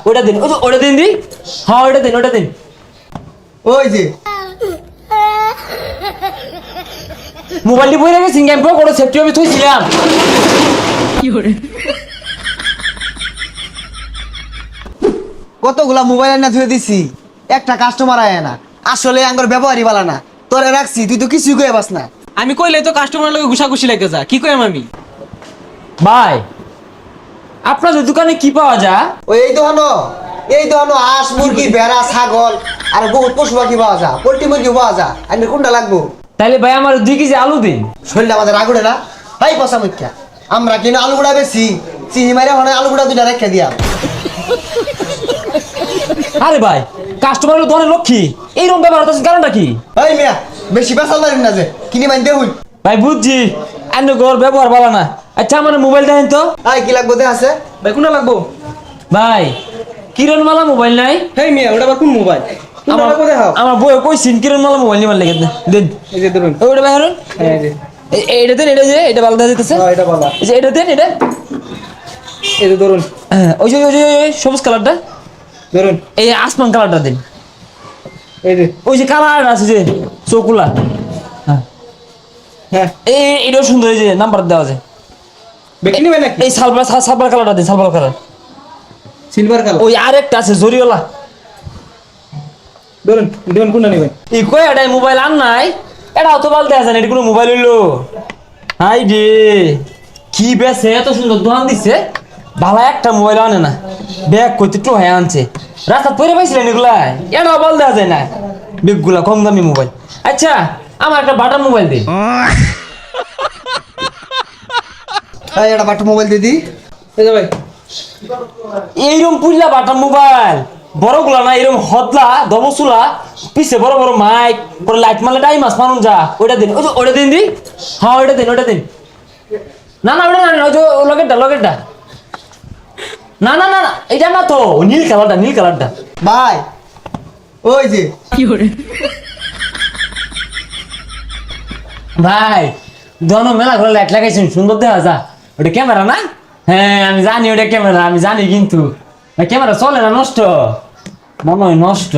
ওটা দিন, ওটা দিন দি। হ্যাঁ ওটা দিন, ওটা দিন। ওই যে মোবাইলটি বই রেখে সিঙ্গাম পর কোনো সেফটি অফিস হয়েছিলাম। কতগুলা মোবাইল না ধুয়ে দিছি, একটা কাস্টমার আয় না। আসলে আঙ্গর ব্যবহারই ভালো না। তোরে রাখছি, তুই তো কিছুই কয়ে পাস না। আমি কইলে তো কাস্টমার লগে ঘুষাঘুষি লাগে যা, কি কইম আমি? ভাই আপনাদের দোকানে কি পাওয়া যায়? ওই এই দহনো হাঁস মুরগি ভেড়া ছাগল আর বহুত পশু পাখি পাওয়া যায়, পোল্ট্রি মুরগি পাওয়া যায়। আমি কোনটা লাগবো? তাইলে ভাই আমার 2 কেজি আলু দিন। শরীরটা আমাদের আগুড়ে না ভাই, পচা মুখ্যা। আমরা কিনা আলু গুড়া বেশি চিনি মারে হনে আলু গুড়া দুইটা রেখে দিয়া। আরে ভাই কাস্টমারের দোকানের লক্ষ্মী এইরকম ব্যবহার হচ্ছে, কারণটা কি? এই মিয়া বেশি পেশাল মারিন না যে, কিনি মান দেহুন। ভাই বুঝছি এনে ঘর ব্যবহার ভালো না। আচ্ছা আমার মোবাইল দেন তো। এই কি লাগবো দে আছে? ভাই কোনটা লাগবো? ভাই কিরণমালা মোবাইল নাই? হেই মিয়া, ওটা আবার কোন মোবাইল? কোনটা লাগবো দেখাও। আমার বই কইছিন কিরণমালা মোবাইল নিবার লাগে দেন। এই যে ধরুন। ওটা ভাই হারুন, হ্যাঁ এই যে। এইটা দেন, এটা যে এটা ভালো দেখা যাইতেছে। হ্যাঁ এটা ভালো। এই যে এটা দেন, এটা এই যে ধরুন। হ্যাঁ, ওই যে সবুজ কালারটা, ধরুন। এই আসমান কালারটা দিন। এই যে। ওই যে কালার আছে যে চকুলা, হ্যাঁ হ্যাঁ। এটাও সুন্দর, এই যে নাম্বার দেওয়া আছে। বেকি নিবেন নাকি? এই সালবার কালারটা দিন, সালবার কালার। Silver colour. ওই আরেকটা আছে জরিওয়ালা। ধরুন, দেখুন কোনটা নেবেন। এই কয় এটাই মোবাইল আন নাই, এটা অত বাল দেওয়া যায় না, এটা কোনো মোবাইল হইলো? হাই রে কি বেছে, এত সুন্দর দোকান দিচ্ছে, ভালো একটা মোবাইল আনে না, ব্যাগ করতে একটু হয়ে আনছে। রাস্তা পরে পাইছিলেন এগুলা, এটা বল দেওয়া যায় না, বেগগুলা কম দামি মোবাইল। আচ্ছা আমার একটা বাটার মোবাইল দিন। এই এটা বাটু মোবাইল দিদি। এই যে ভাই। এইরকম পুল্লা বাটার মোবাইল, বড়গুলা না, এরকম হদলা দবসুলা, পিছে বড় বড় মাইক, পরে লাইট মারলে টাইম মাস মানুন যা, ওইটা দিন। ওটা দিন দি। হ্যাঁ ওইটা দিন, ওটা দিন। না না ওটা না, ওই যে লগেরটা। না না না এটা না তো, নীল কালারটা। ভাই ওই যে ভাই দোনো মেলা করে লাইট লাগাইছেন, সুন্দর দেখা যা। ওটা ক্যামেরা না? হ্যাঁ আমি জানি ওটা ক্যামেরা, আমি জানি, কিন্তু ক্যামেরা চলে না, নষ্ট মনে হয়, নষ্ট।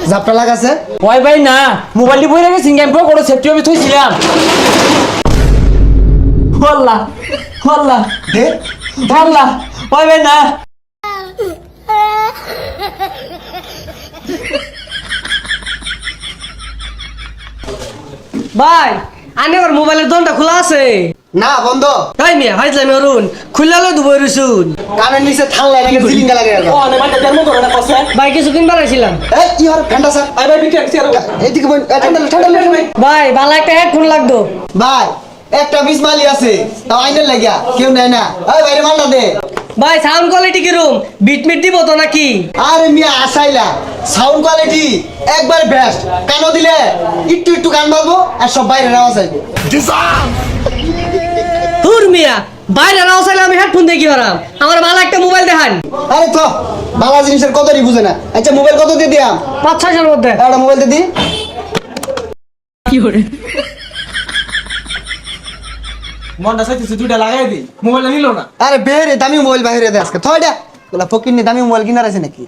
জাপটা লাগাছে। ওই ভাই না, মোবাইলটি বই রেখে সিঙ্গাম পর কোনো সেফটি অফিস হয়েছিলাম। হল্লা দে ওই ভাই না। ভাই, আনে আমার মোবাইলের দোকানটা খোলা আছে? না বন্ধ। তাই মিয়া, ভাই যাই অরুণ খুললে দুবই রইছুন। কানের নিচে থাল লাগে, সিলিংটা লাগে। ভাই কিছু কিনবার আইছিলাম। এই কি হর ঠান্ডা স্যার। ভাই বিক্রি আছে আর এইদিকে বল, ঠান্ডা ভাই। ভাই ভালো একটা হেডফোন লাগতো। ভাই একটা বিসমালি আছে, তাও আইনের লাগিয়া কেউ নেয় না। এই বাইরে মালটা দে। ভাই সাউন্ড কোয়ালিটি কিরম? বিট দিব তো নাকি? আরে মিয়া আসাইলা, সাউন্ড কোয়ালিটি একবার বেস্ট। কানো দিলে একটু গান বাজবো আর সব বাইরে আওয়াজ আইবে। দূর মিয়া, বাইরে নাও চাইলে আমি হেডফোন দিয়ে কি হারাম? আমার ভালো একটা মোবাইল দেখান। আরে তো বাংলা জিনিসের কতই বুঝে না। আচ্ছা মোবাইল কত দিয়ে দিয়াম? 5-6 এর মধ্যে। একটা মোবাইল দিয়ে দি। মনটা চাইতেছে দুইটা লাগাই দিই, মোবাইলটা নিল না। আরে বেরে দামি মোবাইল বাইরে দে আজকে। থয়ডা গুলা ফকির নি দামি মোবাইল কিনার আছে নাকি?